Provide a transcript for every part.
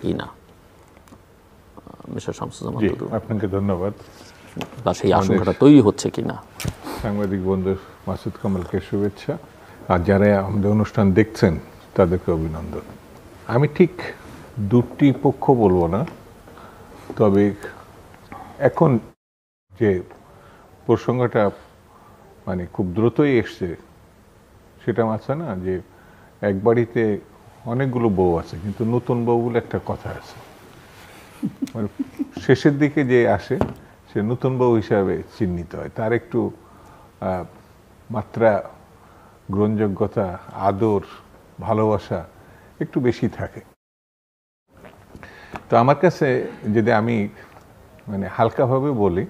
কি না? মিস্টার শামসুজ্জামান দুদু, আপনাকে ধন্যবাদ। বা সেই আশঙ্কাটা তৈরি হচ্ছে কিনা? সাংবাদিক বন্ধু মাসুদ কামালকে শুভেচ্ছা, আর যারা আমাদের অনুষ্ঠান দেখছেন তাদেরকে অভিনন্দন। আমি ঠিক দুটি পক্ষ বলবো না, তবে এখন যে প্রসঙ্গটা মানে খুব দ্রুতই এসছে সেটা আছে না, যে এক বাড়িতে অনেকগুলো বউ আছে কিন্তু নতুন বউ বলে একটা কথা আছে, মানে শেষের দিকে যে আসে সে নতুন বউ হিসাবে চিহ্নিত হয়, তার একটু মাত্রা, গ্রহণযোগ্যতা, আদর, ভালোবাসা একটু বেশি থাকে। তো আমার কাছে যদি আমি মানে হালকাভাবে বলি,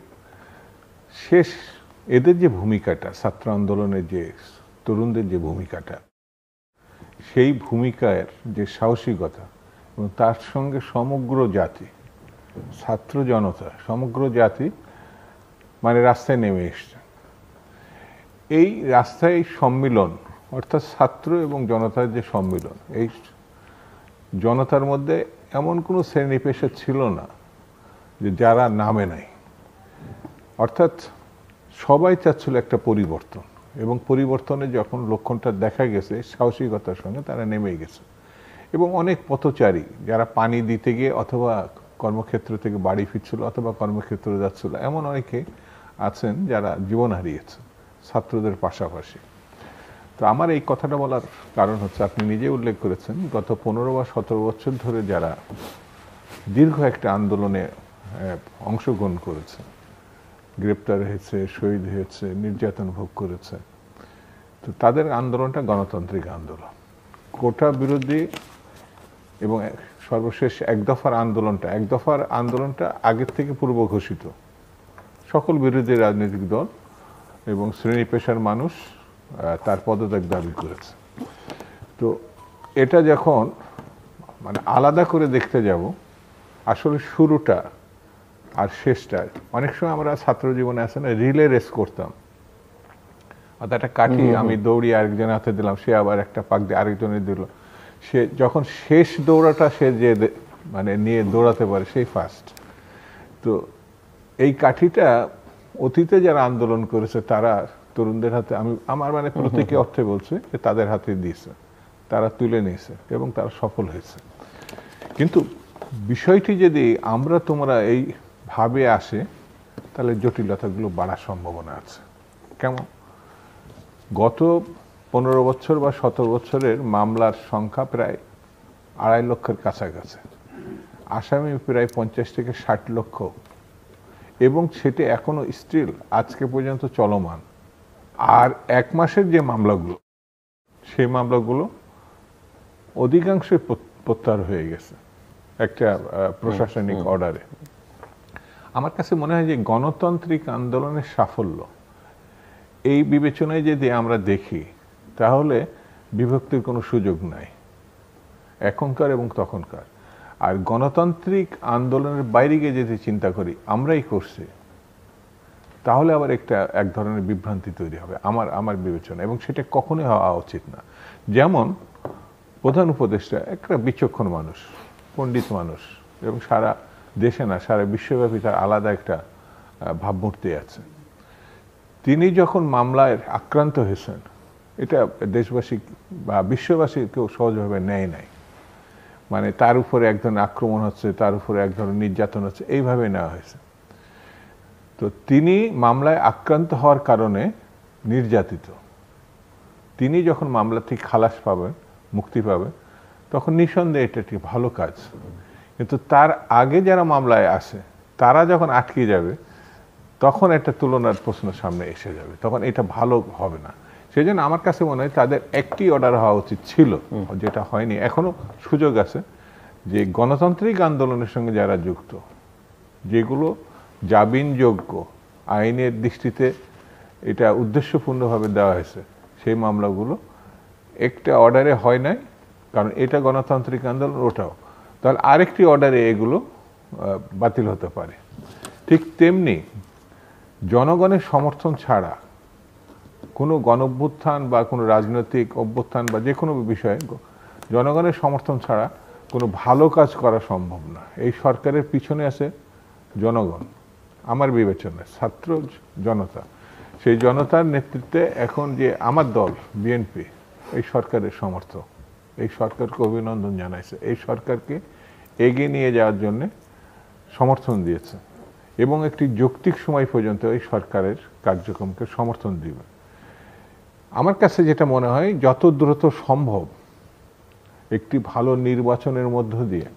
শেষ এদের যে ভূমিকাটা, ছাত্র আন্দোলনের যে তরুণদের যে ভূমিকাটা, সেই ভূমিকার যে সাহসিকতা এবং তার সঙ্গে সমগ্র জাতি, ছাত্র জনতা, সমগ্র জাতি মানে রাস্তায় নেমে এসছে। এই রাস্তায় সম্মিলন, অর্থাৎ ছাত্র এবং জনতার যে সম্মিলন, এই জনতার মধ্যে এমন কোনো শ্রেণী পেশা ছিল না যে যারা নামে নাই, অর্থাৎ সবাই চাচ্ছিল একটা পরিবর্তন, এবং পরিবর্তনে যখন লক্ষণটা দেখা গেছে সাহসিকতার সঙ্গে তারা নেমে গেছে। এবং অনেক পথচারী যারা পানি দিতে গিয়ে অথবা কর্মক্ষেত্র থেকে বাড়ি ফিরছিল অথবা কর্মক্ষেত্রে যাচ্ছিল, এমন অনেকে আছেন যারা জীবন হারিয়েছে ছাত্রদের পাশাপাশি। তো আমার এই কথাটা বলার কারণ হচ্ছে, আপনি নিজে উল্লেখ করেছেন গত 15 বা 17 বছর ধরে যারা দীর্ঘ একটা আন্দোলনে অংশগ্রহণ করেছে, গ্রেপ্তার হয়েছে, শহীদ হয়েছে, নির্যাতন ভোগ করেছে, তো তাদের আন্দোলনটা গণতান্ত্রিক আন্দোলন, কোটা বিরোধী, এবং সর্বশেষ এক দফার আন্দোলনটা আগের থেকে পূর্ব ঘোষিত। সকল বিরোধী রাজনৈতিক দল এবং শ্রেণী পেশার মানুষ তার পদত্যাগ দাবি করেছে। তো এটা যখন মানে আলাদা করে দেখতে যাব, আসলে শুরুটা আর শেষটা, অনেক সময় আমরা ছাত্র জীবনে আছে না, রিলে রেস করতাম, অর্থাৎ একটা কাঠি আমি দৌড়ি আরেকজন হাতে দিলাম, সে আবার একটা পাক দিয়ে আরেকজনের দিল, সে যখন শেষ দৌড়াটা সে যে মানে নিয়ে দৌড়াতে পারে সেই ফার্স্ট। তো এই কাঠিটা অতীতে যারা আন্দোলন করেছে তারা তরুণদের হাতে, আমার মানে প্রতীকী অর্থে বলছে যে তাদের হাতে দিয়েছে, তারা তুলে নিয়েছে এবং তারা সফল হয়েছে। কিন্তু বিষয়টি যদি আমরা তোমরা এই ভাবে আসে, তাহলে জটিলতাগুলো বাড়ার সম্ভাবনা আছে। কেমন? গত 15 বছর বা 17 বছরের মামলার সংখ্যা প্রায় 2.5 লক্ষের কাছাকাছি, আসামি প্রায় 50 থেকে 60 লক্ষ, এবং সেটা এখনো স্টিল আজকে পর্যন্ত চলমান। আর 1 মাসের যে মামলাগুলো, সেই মামলাগুলো অধিকাংশই প্রত্যাহার হয়ে গেছে একটা প্রশাসনিক অর্ডারে। আমার কাছে মনে হয় যে গণতান্ত্রিক আন্দোলনের সাফল্য, এই বিবেচনায় যদি আমরা দেখি, তাহলে বিভক্তির কোনো সুযোগ নাই এখনকার এবং তখনকার। আর গণতান্ত্রিক আন্দোলনের বাইরে গিয়ে যদি চিন্তা করি আমরাই করছি, তাহলে আবার এক ধরনের বিভ্রান্তি তৈরি হবে আমার বিবেচনা, এবং সেটা কখনোই হওয়া উচিত না। যেমন প্রধান উপদেষ্টা একটা বিচক্ষণ মানুষ, পণ্ডিত মানুষ, এবং সারা দেশে না সারা বিশ্বব্যাপী তার আলাদা একটা ভাবমূর্তি আছে। তিনি যখন মামলায় আক্রান্ত হয়েছেন, এটা দেশবাসী বা বিশ্ববাসী কেউ সহজভাবে নেয় নাই, মানে তার উপরে এক ধরনের আক্রমণ হচ্ছে, তার উপরে এক ধরনের নির্যাতন হচ্ছে, এইভাবে নেওয়া হয়েছে। তো তিনি মামলায় আক্রান্ত হওয়ার কারণে নির্যাতিত, তিনি যখন মামলা থেকে খালাস পাবেন, মুক্তি পাবেন, তখন নিঃসন্দেহে এটা একটি ভালো কাজ। কিন্তু তার আগে যারা মামলায় আসে তারা যখন আটকে যাবে, তখন একটা তুলনার প্রশ্ন সামনে এসে যাবে, তখন এটা ভালো হবে না। সেই জন্য আমার কাছে মনে হয় তাদের একটি অর্ডার হওয়া উচিত ছিল, যেটা হয়নি। এখনো সুযোগ আছে যে গণতান্ত্রিক আন্দোলনের সঙ্গে যারা যুক্ত, যেগুলো জামিনযোগ্য, আইনের দৃষ্টিতে এটা উদ্দেশ্যপূর্ণভাবে দেওয়া হয়েছে, সেই মামলাগুলো একটা অর্ডারে হয় নাই, কারণ এটা গণতান্ত্রিক আন্দোলন, ওটাও, তাহলে আরেকটি অর্ডারে এগুলো বাতিল হতে পারে। ঠিক তেমনি জনগণের সমর্থন ছাড়া কোনো গণঅভ্যুত্থান বা কোনো রাজনৈতিক অভ্যুত্থান বা যে কোনো বিষয়ে জনগণের সমর্থন ছাড়া কোনো ভালো কাজ করা সম্ভব না। এই সরকারের পিছনে আছে জনগণ, আমার বিবেচনায় ছাত্র জনতা। সেই জনতার নেতৃত্বে এখন যে আমার দল বিএনপি এই সরকারের সমর্থক, এই সরকারকে অভিনন্দন জানাইছে, এই সরকারকে এগিয়ে নিয়ে যাওয়ার জন্য সমর্থন দিয়েছে এবং একটি যৌক্তিক সময় পর্যন্ত এই সরকারের কার্যক্রমকে সমর্থন দিবে। আমার কাছে যেটা মনে হয় যত দ্রুত সম্ভব একটি ভালো নির্বাচনের মধ্য দিয়ে,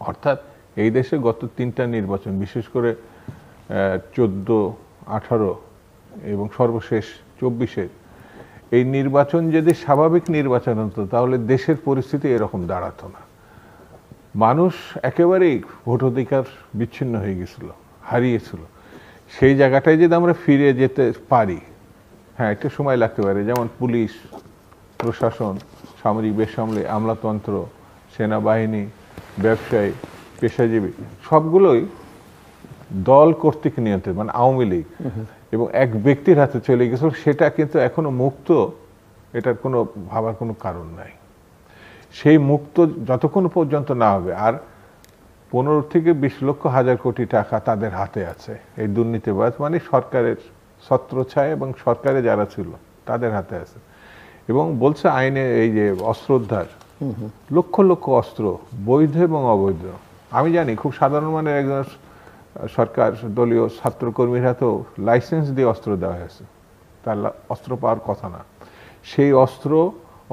অর্থাৎ এই দেশে গত 3টা নির্বাচন, বিশেষ করে 14, 18 এবং সর্বশেষ 24-এর এই নির্বাচন যদি স্বাভাবিক নির্বাচন হতো তাহলে দেশের পরিস্থিতি এরকম দাঁড়াতো না। মানুষ একেবারেই ভোটাধিকার বিচ্ছিন্ন হয়ে গেছিল, হারিয়েছিল। সেই জায়গাটায় যদি আমরা ফিরে যেতে পারি, হ্যাঁ একটু সময় লাগতে পারে, যেমন পুলিশ প্রশাসন, সামরিক বেসামরিক আমলাতন্ত্র, সেনাবাহিনী, ব্যবসায়ী, পেশাজীবী সবগুলোই দল কর্তৃক নিয়ন্ত্রিত, মানে আওয়ামী লীগ এবং এক ব্যক্তির হাতে চলে গেছিল। সেটা কিন্তু এখনো মুক্ত, এটার কোনো ভাবার কোনো কারণ নাই। সেই মুক্ত যতক্ষণ পর্যন্ত না হবে, আর 15 থেকে 20 লক্ষ হাজার কোটি টাকা তাদের হাতে আছে, এই দুর্নীতিবাজ মানে সরকারের ছত্রছায়া এবং সরকারে যারা ছিল তাদের হাতে আছে। এবং বলছে আইনে এই যে অস্ত্র উদ্ধার, লক্ষ লক্ষ অস্ত্র বৈধ এবং অবৈধ। আমি জানি খুব সাধারণ মানের একজন সরকার দলীয় ছাত্রকর্মীর হাতেও লাইসেন্স দিয়ে অস্ত্র দেওয়া হয়েছে, তার অস্ত্র পাওয়ার কথা না। সেই অস্ত্র,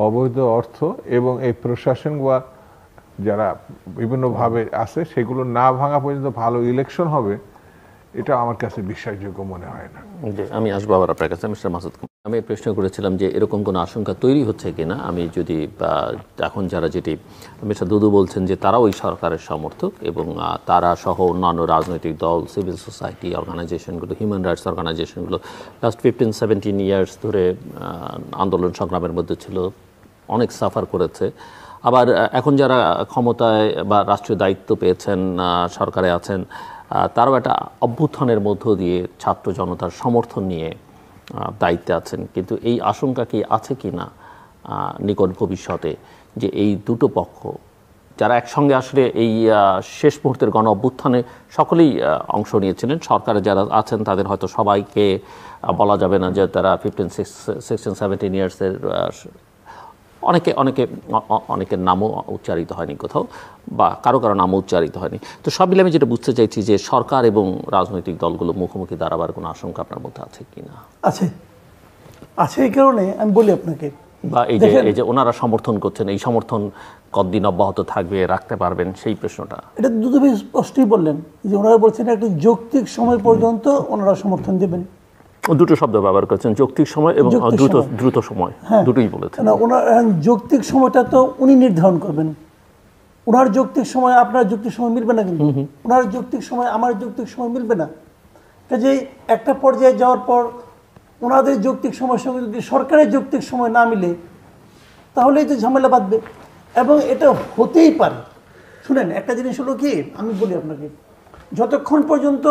অবৈধ অর্থ এবং এই প্রশাসন বা যারা বিভিন্নভাবে আছে সেগুলো না ভাঙা পর্যন্ত ভালো ইলেকশন হবে, এটা আমার কাছে বিশ্বাসযোগ্য মনে হয় না। আমি আসবো আবার আপনার কাছে মিস্টার মাসুদ। আমি প্রশ্ন করেছিলাম যে এরকম কোনো আশঙ্কা তৈরি হচ্ছে কিনা। আমি যদি এখন যারা যেটি মিস্টার দুদু বলছেন যে তারা ওই সরকারের সমর্থক এবং তারা সহ অন্যান্য রাজনৈতিক দল, সিভিল সোসাইটি অর্গানাইজেশনগুলো, হিউম্যান রাইটস অর্গানাইজেশনগুলো লাস্ট 15-17 ইয়ার্স ধরে আন্দোলন সংগ্রামের মধ্যে ছিল, অনেক সাফার করেছে। আবার এখন যারা ক্ষমতায় বা রাষ্ট্রীয় দায়িত্ব পেয়েছেন, সরকারে আছেন, তারাও একটা অভ্যুত্থানের মধ্য দিয়ে ছাত্র জনতার সমর্থন নিয়ে দায়িত্বে আছেন। কিন্তু এই আশঙ্কা কি আছে কি না নিকট ভবিষ্যতে যে এই দুটো পক্ষ যারা একসঙ্গে আসলে এই শেষ মুহূর্তের গণ অভ্যুত্থানে সকলেই অংশ নিয়েছিলেন, সরকারে যারা আছেন তাদের হয়তো সবাইকে বলা যাবে না যে তারা 15-16-17 ইয়ার্সের, অনেকের নামও উচ্চারিত হয়নি কোথাও, বা কারো নামও উচ্চারিত হয়নি। তো সব মিলে আমি যেটা বুঝতে চাইছি যে সরকার এবং রাজনৈতিক দলগুলো মুখোমুখি দাঁড়াবার কোনো আশঙ্কা আপনার মধ্যে আছে কিনা? আছে এই কারণে আমি বলি আপনাকে, বা এই যে ওনারা সমর্থন করছেন, এই সমর্থন কতদিন অব্যাহত থাকবে, রাখতে পারবেন, সেই প্রশ্নটা। এটা দুটো ভাই স্পষ্টই বললেন যে ওনারা বলছেন একটা যৌক্তিক সময় পর্যন্ত ওনারা সমর্থন দেবেন। দুটো শব্দ ব্যবহার করেছেন, যৌক্তিক সময় এবং দ্রুত সময়, দুটোই বলেছেন। ওনার যৌক্তিক সময়টা তো উনি নির্ধারণ করবেন। ওনার যৌক্তিক সময় আপনার যৌক্তিক সময় মিলবে না, কিন্তু ওনার যৌক্তিক সময় আমার যৌক্তিক সময় মিলবে না। কাজেই একটা পর্যায়ে যাওয়ার পর ওনাদের যৌক্তিক সময়ের সঙ্গে যদি সরকারের যৌক্তিক সময় না মিলে তাহলেই তো ঝামেলা বাঁধবে, এবং এটা হতেই পারে। শুনেন, একটা জিনিস হলো কি, আমি বলি আপনাকে, যতক্ষণ পর্যন্ত